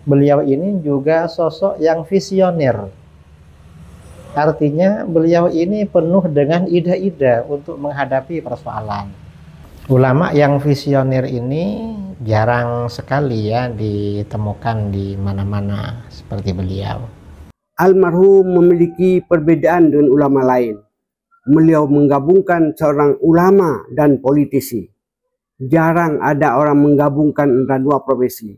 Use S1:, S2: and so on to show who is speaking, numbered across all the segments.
S1: Beliau ini juga sosok yang visioner. Artinya beliau ini penuh dengan ide-ide untuk menghadapi persoalan. Ulama yang visioner ini jarang sekali ya ditemukan di mana-mana seperti beliau.
S2: Almarhum memiliki perbedaan dengan ulama lain. Beliau menggabungkan seorang ulama dan politisi. Jarang ada orang menggabungkan antara dua profesi.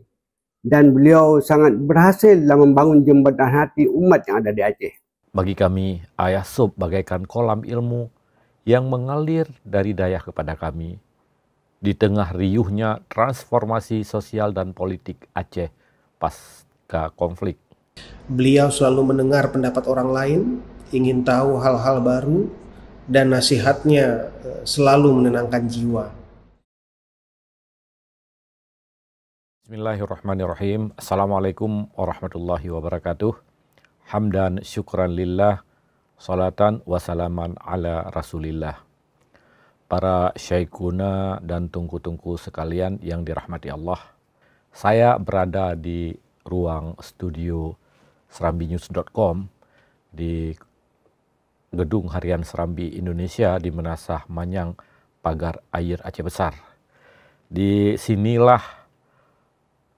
S2: Dan beliau sangat berhasil dalam membangun jembatan hati umat yang ada di Aceh.
S3: Bagi kami, Ayah Sop bagaikan kolam ilmu yang mengalir dari dayah kepada kami. Di tengah riuhnya transformasi sosial dan politik Aceh pasca konflik.
S4: Beliau selalu mendengar pendapat orang lain, ingin tahu hal-hal baru, dan nasihatnya selalu menenangkan jiwa.
S3: Bismillahirrahmanirrahim. Assalamualaikum warahmatullahi wabarakatuh. Hamdan syukran lillah, salatan wassalaman ala rasulillah. Para syekhuna dan tungku-tungku sekalian yang dirahmati Allah. Saya berada di ruang studio serambinews.com di Gedung Harian Serambi Indonesia di Menasah Manyang, Pagar Air Aceh Besar. Di sinilah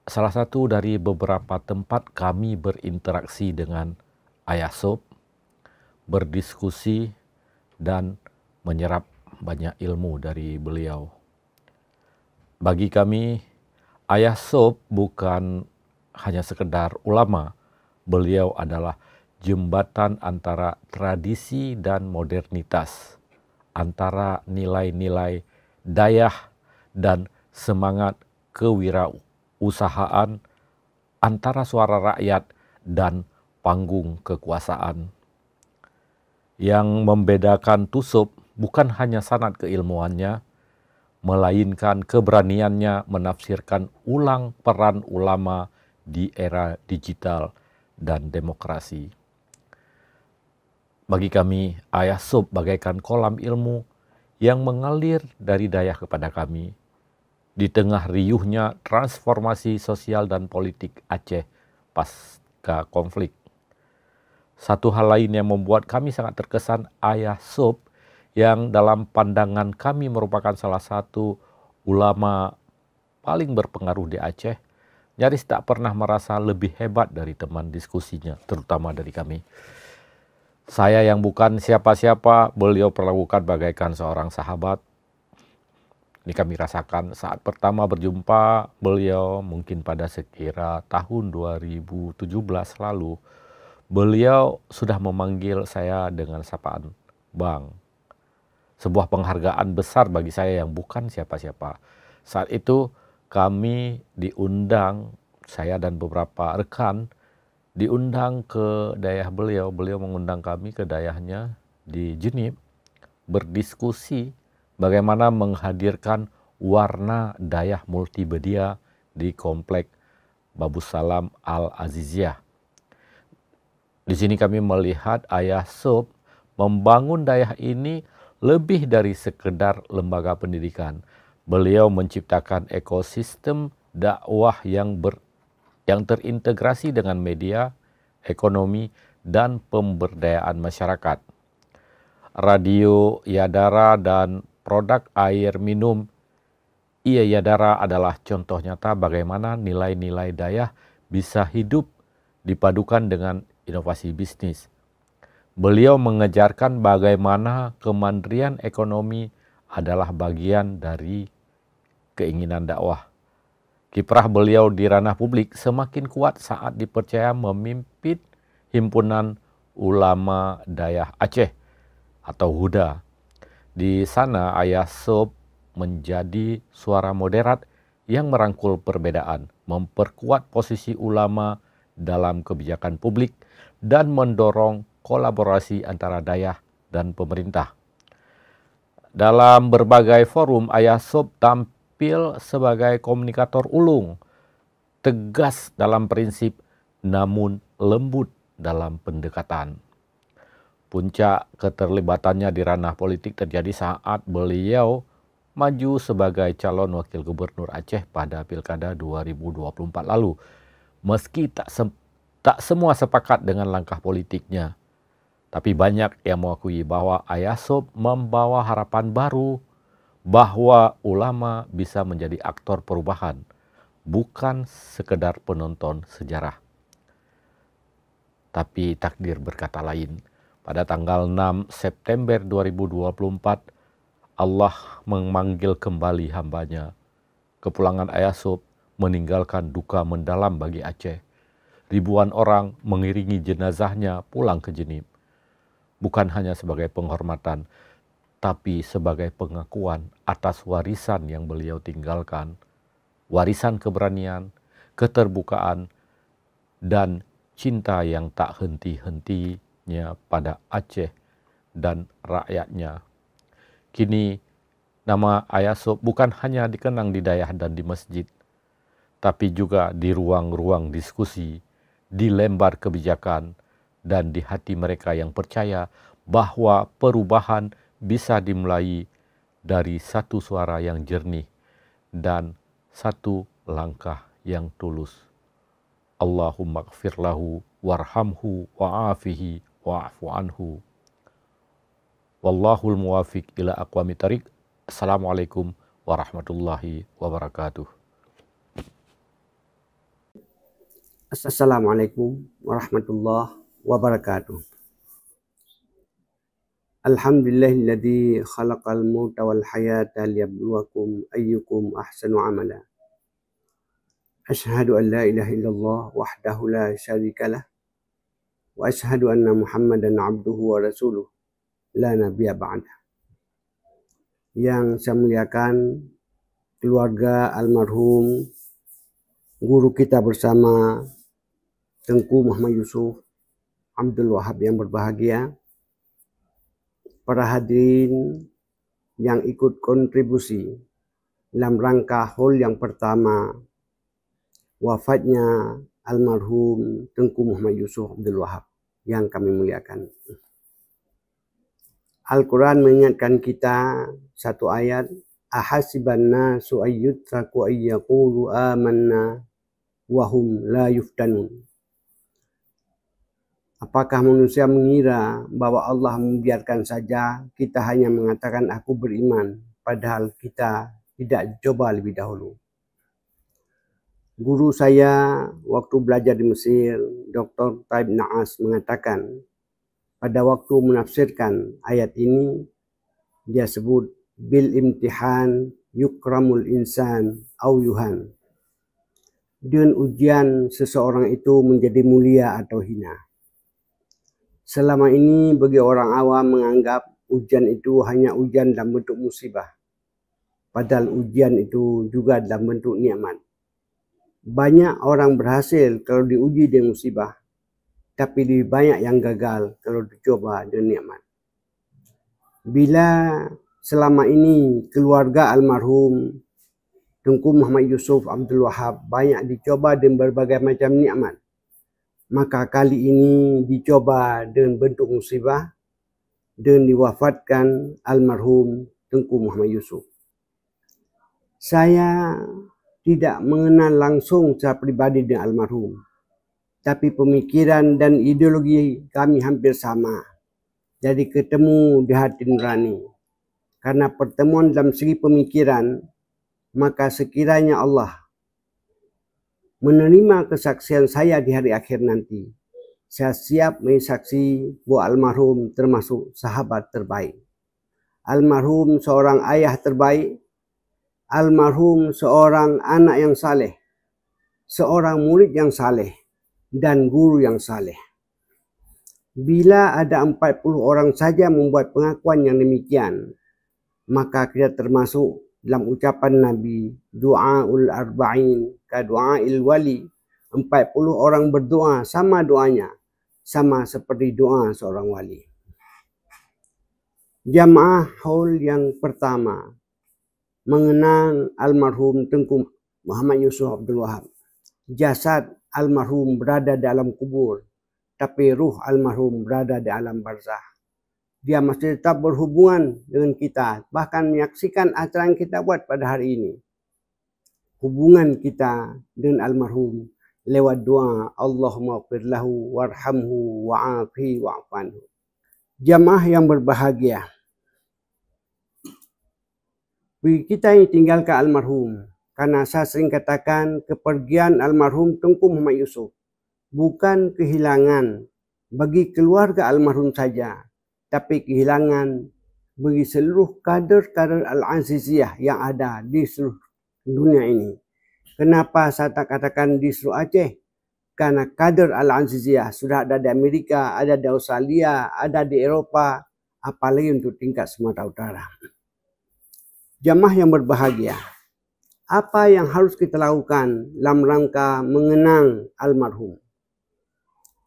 S3: salah satu dari beberapa tempat kami berinteraksi dengan Ayah Sop, berdiskusi dan menyerap banyak ilmu dari beliau. Bagi kami, Ayah Sop bukan hanya sekedar ulama, beliau adalah jembatan antara tradisi dan modernitas, antara nilai-nilai dayah dan semangat kewirausahaan, antara suara rakyat dan panggung kekuasaan. Yang membedakan Tusop bukan hanya sanad keilmuannya, melainkan keberaniannya menafsirkan ulang peran ulama di era digital dan demokrasi. Bagi kami, Ayah Sop bagaikan kolam ilmu yang mengalir dari dayah kepada kami. Di tengah riuhnya transformasi sosial dan politik Aceh pasca konflik. Satu hal lain yang membuat kami sangat terkesan Ayah Sop yang dalam pandangan kami merupakan salah satu ulama paling berpengaruh di Aceh, nyaris tak pernah merasa lebih hebat dari teman diskusinya, terutama dari kami. Saya yang bukan siapa-siapa, beliau perlakukan bagaikan seorang sahabat. Ini kami rasakan saat pertama berjumpa beliau mungkin pada sekira tahun 2017 lalu. Beliau sudah memanggil saya dengan sapaan Bang. Sebuah penghargaan besar bagi saya yang bukan siapa-siapa. Saat itu kami diundang, saya dan beberapa rekan, diundang ke dayah beliau. Beliau mengundang kami ke dayahnya di Jenib, berdiskusi bagaimana menghadirkan warna dayah multimedia di komplek Babus Salam Al-Aziziyah. Di sini kami melihat Ayah Sop membangun dayah ini lebih dari sekedar lembaga pendidikan. Beliau menciptakan ekosistem dakwah yang terintegrasi dengan media, ekonomi, dan pemberdayaan masyarakat. Radio Yadara dan produk air minum Iya Yadara adalah contoh nyata bagaimana nilai-nilai dayah bisa hidup dipadukan dengan inovasi bisnis. Beliau mengejarkan bagaimana kemandirian ekonomi adalah bagian dari keinginan dakwah. Kiprah beliau di ranah publik semakin kuat saat dipercaya memimpin Himpunan Ulama Dayah Aceh atau HUDA. Di sana Ayah Sop menjadi suara moderat yang merangkul perbedaan, memperkuat posisi ulama dalam kebijakan publik, dan mendorong kolaborasi antara dayah dan pemerintah. Dalam berbagai forum, Ayah Sop tampil sebagai komunikator ulung, tegas dalam prinsip namun lembut dalam pendekatan. Puncak keterlibatannya di ranah politik terjadi saat beliau maju sebagai calon wakil gubernur Aceh pada Pilkada 2024 lalu. Meski tak semua sepakat dengan langkah politiknya, tapi banyak yang mengakui bahwa Ayah Sop membawa harapan baru bahwa ulama bisa menjadi aktor perubahan, bukan sekedar penonton sejarah. Tapi takdir berkata lain. Pada tanggal 6 September 2024, Allah memanggil kembali hambanya. Kepulangan Ayah Sop meninggalkan duka mendalam bagi Aceh. Ribuan orang mengiringi jenazahnya pulang ke Jenib. Bukan hanya sebagai penghormatan, tapi sebagai pengakuan atas warisan yang beliau tinggalkan. Warisan keberanian, keterbukaan, dan cinta yang tak henti-hentinya pada Aceh dan rakyatnya. Kini nama Ayah Sop bukan hanya dikenang di daerah dan di masjid, tapi juga di ruang-ruang diskusi, di lembar kebijakan, dan di hati mereka yang percaya bahwa perubahan bisa dimulai dari satu suara yang jernih dan satu langkah yang tulus. Allahumma gfir lahu warhamhu wa'afihi wa'afu anhu. Wallahul muwafiq ila aqwamit thariq. Assalamualaikum warahmatullahi wabarakatuh.
S2: Assalamualaikum warahmatullahi wabarakatuh. Alhamdulillahilladzi khalaqal mauta wal hayata liyabluwakum ayyukum ahsanu amala. Asyhadu an la ilaha illallah wahdahu la syarikalah wa asyhadu anna Muhammadan abduhu wa rasuluh la nabiyya ba'dah. Yang saya muliakan keluarga almarhum guru kita bersama Tengku Muhammad Yusuf Abdul Wahab yang berbahagia, para hadirin yang ikut kontribusi dalam rangka haul yang pertama wafatnya almarhum Tengku Muhammad Yusuf Abdul Wahab yang kami muliakan. Al-Quran mengingatkan kita satu ayat, ahasiban nasu ayyutraku ayyaqulu amanna wahum la yuftanun. Apakah manusia mengira bahwa Allah membiarkan saja kita hanya mengatakan aku beriman, padahal kita tidak dicoba lebih dahulu. Guru saya waktu belajar di Mesir, Dr. Taib Naas mengatakan, pada waktu menafsirkan ayat ini, dia sebut bil imtihan yukramul insan au yuhan. Dengan ujian seseorang itu menjadi mulia atau hina. Selama ini bagi orang awam menganggap ujian itu hanya ujian dalam bentuk musibah. Padahal ujian itu juga dalam bentuk nikmat. Banyak orang berhasil kalau diuji dengan musibah, tapi lebih banyak yang gagal kalau dicoba dengan nikmat. Bila selama ini keluarga almarhum Tengku Muhammad Yusuf Abdul Wahab banyak dicoba dengan berbagai macam nikmat, maka kali ini dicoba dengan bentuk musibah dan diwafatkan almarhum Tengku Muhammad Yusuf. Saya tidak mengenal langsung secara pribadi dengan almarhum, tapi pemikiran dan ideologi kami hampir sama. Jadi ketemu di hati nurani. Karena pertemuan dalam segi pemikiran, maka sekiranya Allah menerima kesaksian saya di hari akhir nanti, saya siap mensaksi bahwa almarhum termasuk sahabat terbaik. Almarhum seorang ayah terbaik, almarhum seorang anak yang saleh, seorang murid yang saleh, dan guru yang saleh. Bila ada 40 orang saja membuat pengakuan yang demikian, maka kita termasuk dalam ucapan Nabi, du'aul arba'in ka du'ail wali. 40 orang berdoa sama doanya, sama seperti doa seorang wali. Jamaah haul yang pertama mengenang almarhum Tengku Muhammad Yusuf Abdul Wahab. Jasad almarhum berada dalam kubur, tapi ruh almarhum berada di alam barzah. Dia masih tetap berhubungan dengan kita, bahkan menyaksikan acara yang kita buat pada hari ini. Hubungan kita dengan almarhum lewat doa Allahumma ighfir lahu warhamhu wa'afihi wa'fu anhu. Jamaah yang berbahagia, kita yang tinggalkan almarhum, karena saya sering katakan kepergian almarhum Tengku Muhammad Yusuf bukan kehilangan bagi keluarga almarhum saja, tapi kehilangan bagi seluruh kader-kader Al-Aziziyah yang ada di seluruh dunia ini. Kenapa saya tak katakan di seluruh Aceh? Karena kader Al-Aziziyah sudah ada di Amerika, ada di Australia, ada di Eropa, apalagi untuk tingkat Sumatera Utara. Jamaah yang berbahagia, apa yang harus kita lakukan dalam rangka mengenang almarhum?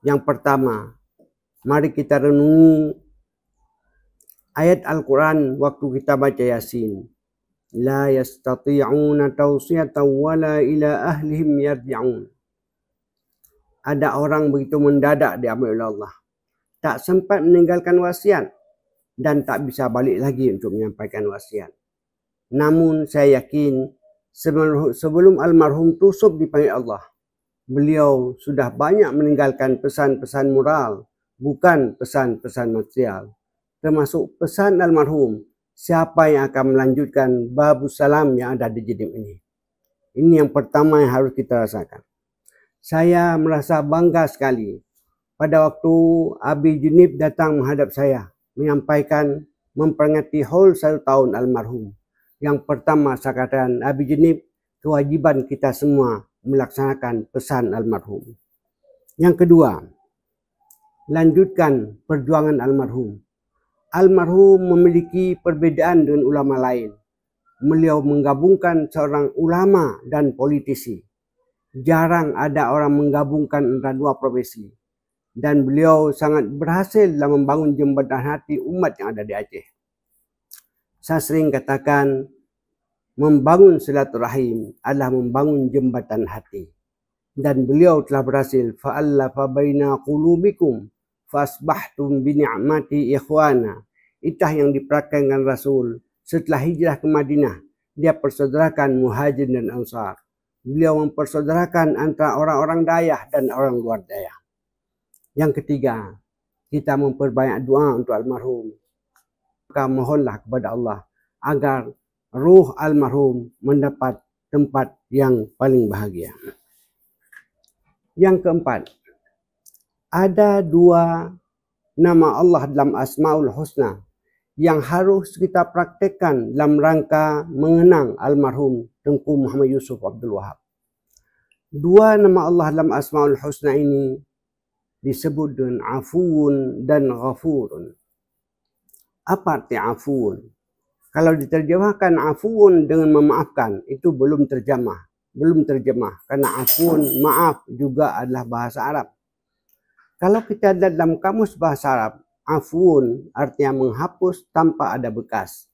S2: Yang pertama, mari kita renungi ayat Al-Quran waktu kita baca Yasin. La yastati'una tawsiyatan wala ila ahlihim yarji'un. Ada orang begitu mendadak diambil oleh Allah, tak sempat meninggalkan wasiat dan tak bisa balik lagi untuk menyampaikan wasiat. Namun saya yakin sebelum almarhum Tusub dipanggil Allah, beliau sudah banyak meninggalkan pesan-pesan moral, bukan pesan-pesan material. Termasuk pesan almarhum, siapa yang akan melanjutkan babus salam yang ada di Jenim ini. Ini yang pertama yang harus kita rasakan. Saya merasa bangga sekali pada waktu Abi Junib datang menghadap saya, menyampaikan memperingati haul 1 tahun almarhum. Yang pertama saya katakan, Abi Junib, kewajiban kita semua melaksanakan pesan almarhum. Yang kedua, lanjutkan perjuangan almarhum. Almarhum memiliki perbedaan dengan ulama lain. Beliau menggabungkan seorang ulama dan politisi. Jarang ada orang menggabungkan antara dua profesi. Dan beliau sangat berhasil dalam membangun jembatan hati umat yang ada di Aceh. Saya sering katakan, membangun silaturahim adalah membangun jembatan hati. Dan beliau telah berhasil. Fa'allafa baina qulubikum fasbahtum bini'mati ikhwana. Itah yang dipraktikkan Rasul setelah hijrah ke Madinah. Dia persaudarakan Muhajir dan Ansar. Beliau mempersaudarakan antara orang-orang Dayah dan orang luar Dayah. Yang ketiga, kita memperbanyak doa untuk almarhum. Maka mohonlah kepada Allah agar ruh almarhum mendapat tempat yang paling bahagia. Yang keempat, ada 2 nama Allah dalam Asmaul Husna yang harus kita praktekkan dalam rangka mengenang almarhum Tengku Muhammad Yusuf Abdul Wahab. 2 nama Allah dalam Asmaul Husna ini disebut dengan Afuun dan Ghafurun. Apa arti Afuun? Kalau diterjemahkan Afuun dengan memaafkan, itu belum terjemah. Karena Afuun, maaf, juga adalah bahasa Arab. Kalau kita lihat dalam kamus bahasa Arab, Afuun artinya menghapus tanpa ada bekas.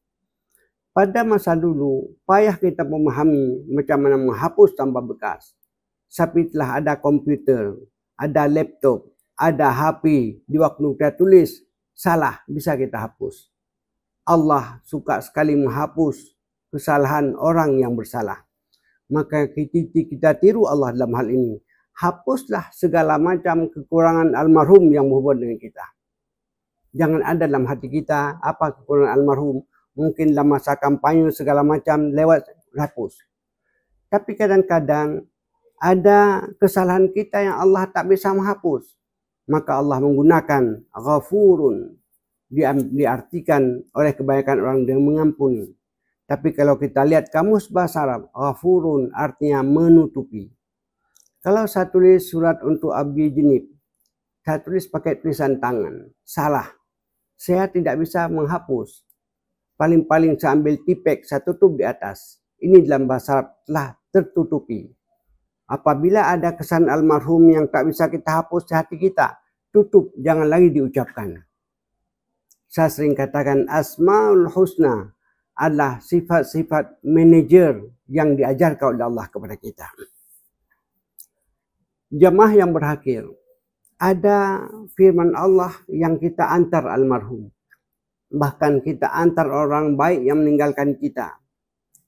S2: Pada masa dulu, payah kita memahami macam mana menghapus tanpa bekas. Tapi telah ada komputer, ada laptop, ada HP, di waktu kita tulis, salah, bisa kita hapus. Allah suka sekali menghapus kesalahan orang yang bersalah. Maka kita tiru Allah dalam hal ini. Hapuslah segala macam kekurangan almarhum yang berhubungan dengan kita. Jangan ada dalam hati kita apa kekurangan almarhum. Mungkin dalam masa kampanye segala macam lewat hapus. Tapi kadang-kadang ada kesalahan kita yang Allah tak bisa menghapus. Maka Allah menggunakan Ghafurun. Diartikan oleh kebanyakan orang dengan mengampuni. Tapi kalau kita lihat kamus bahasa Arab, Ghafurun artinya menutupi. Kalau saya tulis surat untuk Abi Junib, saya tulis pakai tulisan tangan. Salah. Saya tidak bisa menghapus. Paling-paling saya ambil tipek, saya tutup di atas. Ini dalam bahasa Arab telah tertutupi. Apabila ada kesan almarhum yang tak bisa kita hapus di hati kita, tutup, jangan lagi diucapkan. Saya sering katakan Asmaul Husna adalah sifat-sifat manajer yang diajarkan oleh Allah kepada kita. Jamaah yang berakhir, ada firman Allah yang kita antar almarhum. Bahkan kita antar orang baik yang meninggalkan kita.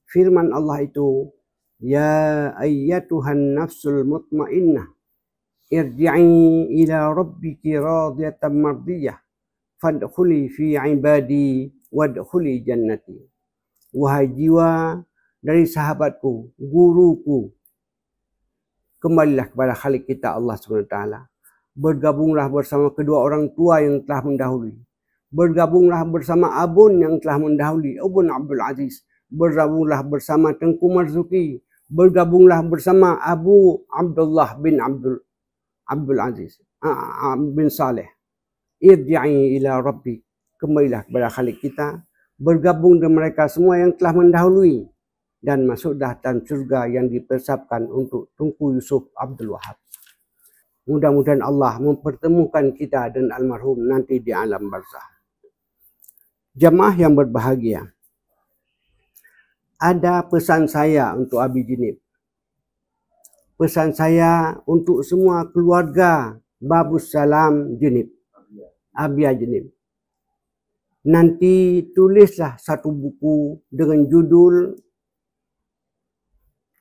S2: Firman Allah itu, Ya ayyatuhan nafsul mutmainnah, irji'i ila rabbiki radiyatan mardiyah, fadkhuli fi ibadi wadkhuli jannati. Wahai jiwa dari sahabatku, guruku, kembalilah kepada Khalik kita Allah SWT. Bergabunglah bersama kedua orang tua yang telah mendahului. Bergabunglah bersama abun yang telah mendahului, Abun Abdul Aziz. Bergabunglah bersama Tengku Marzuki. Bergabunglah bersama Abu Abdullah bin Abdul Aziz bin Saleh. Irji'i ila Rabbi, kembalilah kepada Khalik kita. Bergabung dengan mereka semua yang telah mendahului dan masuklah dalam surga yang dipersiapkan untuk Tunku Yusuf Abdul Wahab. Mudah-mudahan Allah mempertemukan kita dan almarhum nanti di alam barzah. Jamaah yang berbahagia, ada pesan saya untuk Abi Junib. Pesan saya untuk semua keluarga Babus Salam Junib, Abia Junib. Nanti tulislah satu buku dengan judul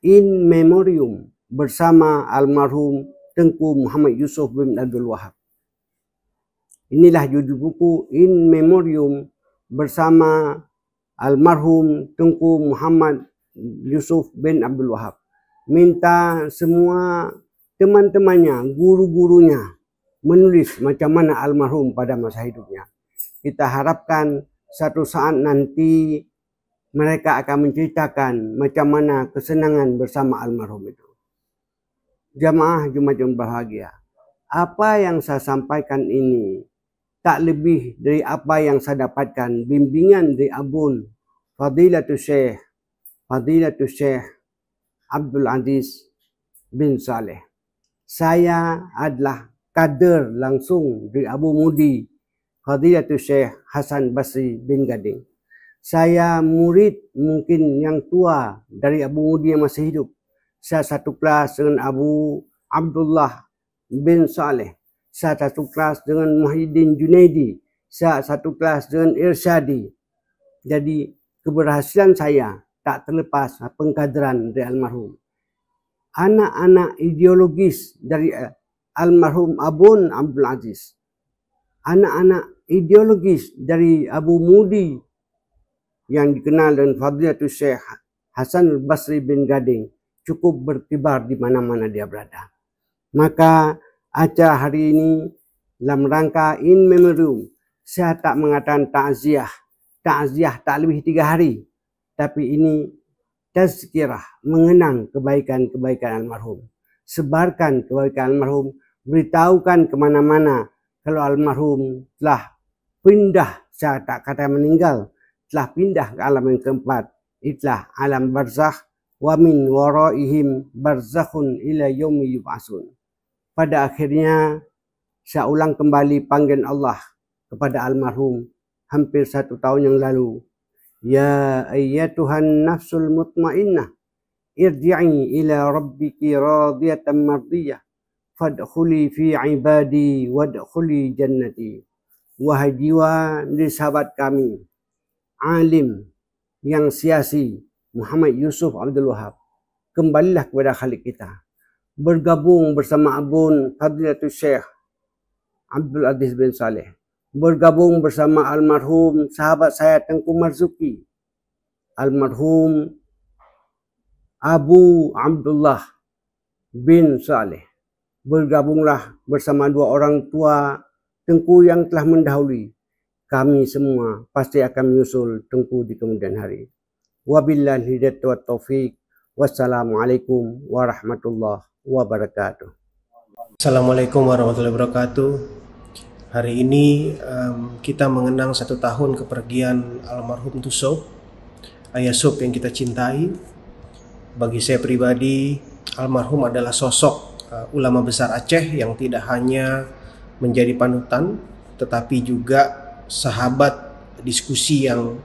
S2: In Memoriam bersama almarhum Tengku Muhammad Yusuf bin Abdul Wahab. Inilah judul buku In Memoriam bersama almarhum Tengku Muhammad Yusuf bin Abdul Wahab. Minta semua teman-temannya, guru-gurunya menulis macam mana almarhum pada masa hidupnya. Kita harapkan satu saat nanti mereka akan menceritakan macam mana kesenangan bersama almarhum itu. Jamaah Jumat yang bahagia, apa yang saya sampaikan ini tak lebih dari apa yang saya dapatkan bimbingan dari Abun Fadilatul Syekh Abdul Aziz bin Saleh. Saya adalah kader langsung dari Abu Mudi Fadilatul Syekh Hasan Basri bin Gading. Saya murid mungkin yang tua dari Abu Mudi yang masih hidup. Saya satu kelas dengan Abu Abdullah bin Saleh. Saya satu kelas dengan Muhyiddin Junaidi. Saya satu kelas dengan Irsyadi. Jadi keberhasilan saya tak terlepas pengkaderan dari almarhum. Anak-anak ideologis dari almarhum Abun Abdul Aziz. Anak-anak ideologis dari Abu Mudi yang dikenal dengan Fadilatul Syekh Hasan Basri bin Gading cukup berkibar di mana-mana dia berada. Maka acara hari ini dalam rangka In Memoriam, saya tak mengatakan takziah. Takziah tak lebih 3 hari. Tapi ini tazkirah, mengenang kebaikan-kebaikan almarhum. Sebarkan kebaikan almarhum, beritahukan kemana-mana kalau almarhum telah pindah, saya tak kata meninggal, telah pindah ke alam yang keempat. Itulah alam barzakh, wa min waraihim barzakhun ila yaumi yub'atsun. Pada akhirnya saya ulang kembali panggilan Allah kepada almarhum hampir 1 tahun yang lalu. Ya ayyatuhan nafsul mutmainnah, irji'i ila rabbiki radiyatan mardiyah, fadkhuli fi ibadi wadkhuli jannati. Wahai jiwa dari sahabat kami, alim yang siasi Muhammad Yusuf Abdul Wahab, kembalilah kepada Khalik kita. Bergabung bersama Abun Fadilatul Syekh Abdul Aziz bin Saleh. Bergabung bersama almarhum sahabat saya Tengku Marzuki, almarhum Abu Abdullah bin Saleh. Bergabunglah bersama 2 orang tua Tengku yang telah mendahului. Kami semua pasti akan menyusul Tengku di kemudian hari. Wabillahi hidayah wa taufiq. Wassalamualaikum warahmatullahi wabarakatuh.
S4: Assalamualaikum warahmatullahi wabarakatuh. Hari ini kita mengenang 1 tahun kepergian almarhum Tusop, Ayah Sup yang kita cintai. Bagi saya pribadi, almarhum adalah sosok ulama besar Aceh yang tidak hanya menjadi panutan, tetapi juga sahabat diskusi yang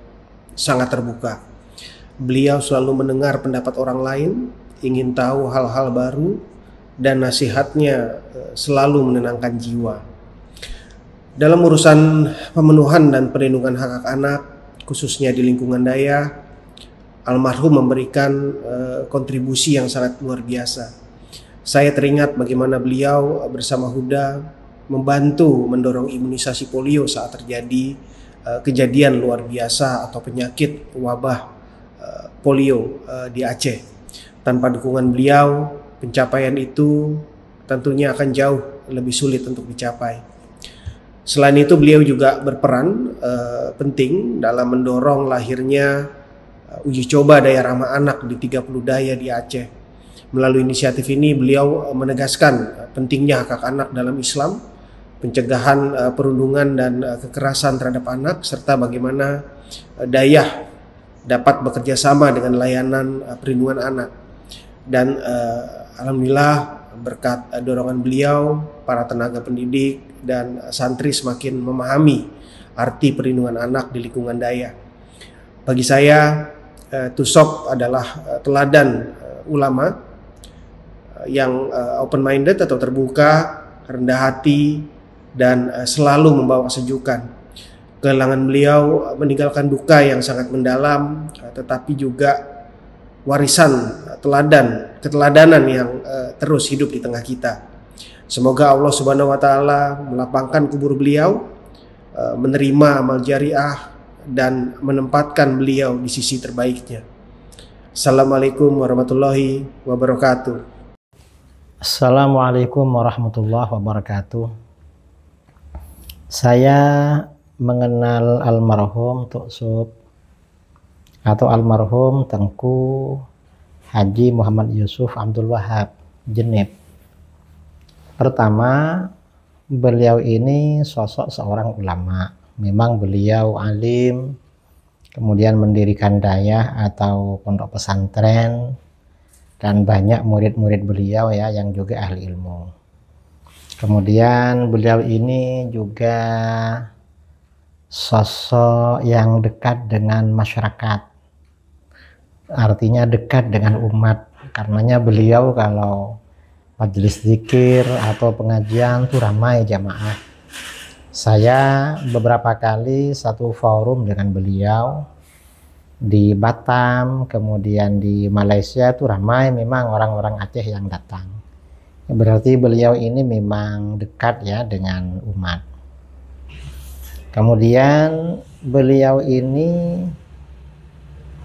S4: sangat terbuka. Beliau selalu mendengar pendapat orang lain, ingin tahu hal-hal baru, dan nasihatnya selalu menenangkan jiwa. Dalam urusan pemenuhan dan perlindungan hak-hak anak, khususnya di lingkungan Dayak, almarhum memberikan kontribusi yang sangat luar biasa. Saya teringat bagaimana beliau bersama Huda membantu mendorong imunisasi polio saat terjadi kejadian luar biasa atau penyakit wabah polio di Aceh. Tanpa dukungan beliau, pencapaian itu tentunya akan jauh lebih sulit untuk dicapai. Selain itu, beliau juga berperan penting dalam mendorong lahirnya uji coba daya ramah anak di 30 daya di Aceh. Melalui inisiatif ini, beliau menegaskan pentingnya hak anak dalam Islam, pencegahan perundungan dan kekerasan terhadap anak, serta bagaimana daya dapat bekerja sama dengan layanan perlindungan anak. Dan alhamdulillah berkat dorongan beliau, para tenaga pendidik dan santri semakin memahami arti perlindungan anak di lingkungan daya. Bagi saya, Tusok adalah teladan ulama yang open-minded atau terbuka, rendah hati, dan selalu membawa kesejukan. Kehilangan beliau meninggalkan duka yang sangat mendalam, tetapi juga warisan keteladanan yang terus hidup di tengah kita. Semoga Allah Subhanahu wa taala melapangkan kubur beliau, menerima amal jariah dan menempatkan beliau di sisi terbaiknya. Assalamualaikum warahmatullahi wabarakatuh.
S1: Assalamualaikum warahmatullahi wabarakatuh. Saya mengenal almarhum Tuk Sup atau almarhum Tengku Haji Muhammad Yusuf Abdul Wahab Jenib. Pertama, beliau ini sosok seorang ulama. Memang beliau alim, kemudian mendirikan dayah atau pondok pesantren, dan banyak murid-murid beliau ya yang juga ahli ilmu. Kemudian beliau ini juga sosok yang dekat dengan masyarakat, artinya dekat dengan umat. Karenanya beliau kalau majelis zikir atau pengajian tuh ramai jamaah. Saya beberapa kali satu forum dengan beliau di Batam, kemudian di Malaysia tuh ramai memang orang-orang Aceh yang datang. Berarti beliau ini memang dekat ya dengan umat. Kemudian beliau ini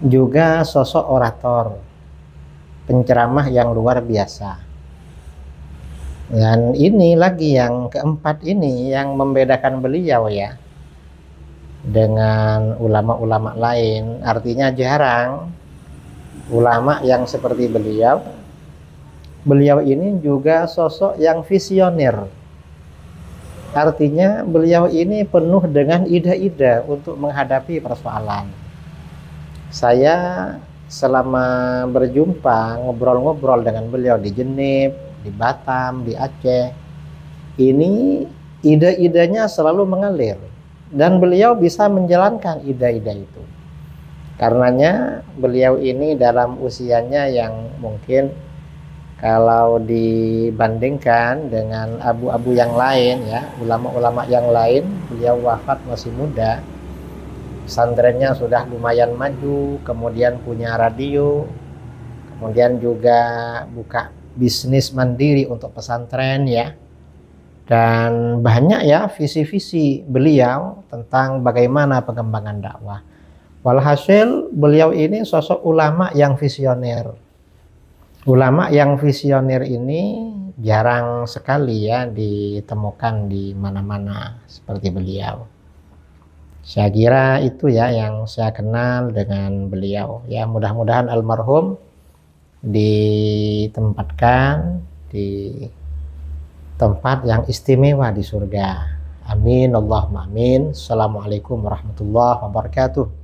S1: juga sosok orator, penceramah yang luar biasa. Dan ini lagi yang keempat ini yang membedakan beliau ya dengan ulama-ulama lain. Artinya jarang ulama yang seperti beliau. Beliau ini juga sosok yang visioner. Artinya beliau ini penuh dengan ide-ide untuk menghadapi persoalan. Saya selama berjumpa ngobrol-ngobrol dengan beliau di Jenib, di Batam, di Aceh, ini ide-idenya selalu mengalir dan beliau bisa menjalankan ide-ide itu. Karenanya beliau ini dalam usianya yang mungkin kalau dibandingkan dengan abu-abu yang lain ya, ulama-ulama yang lain, beliau wafat masih muda. Pesantrennya sudah lumayan maju, kemudian punya radio, kemudian juga buka bisnis mandiri untuk pesantren ya. Dan banyak ya visi-visi beliau tentang bagaimana pengembangan dakwah. Walhasil beliau ini sosok ulama yang visioner. Ulama yang visioner ini jarang sekali ya ditemukan di mana-mana seperti beliau. Saya kira itu ya yang saya kenal dengan beliau. Ya mudah-mudahan almarhum ditempatkan di tempat yang istimewa di surga. Amin Allahumma amin. Assalamualaikum warahmatullahi wabarakatuh.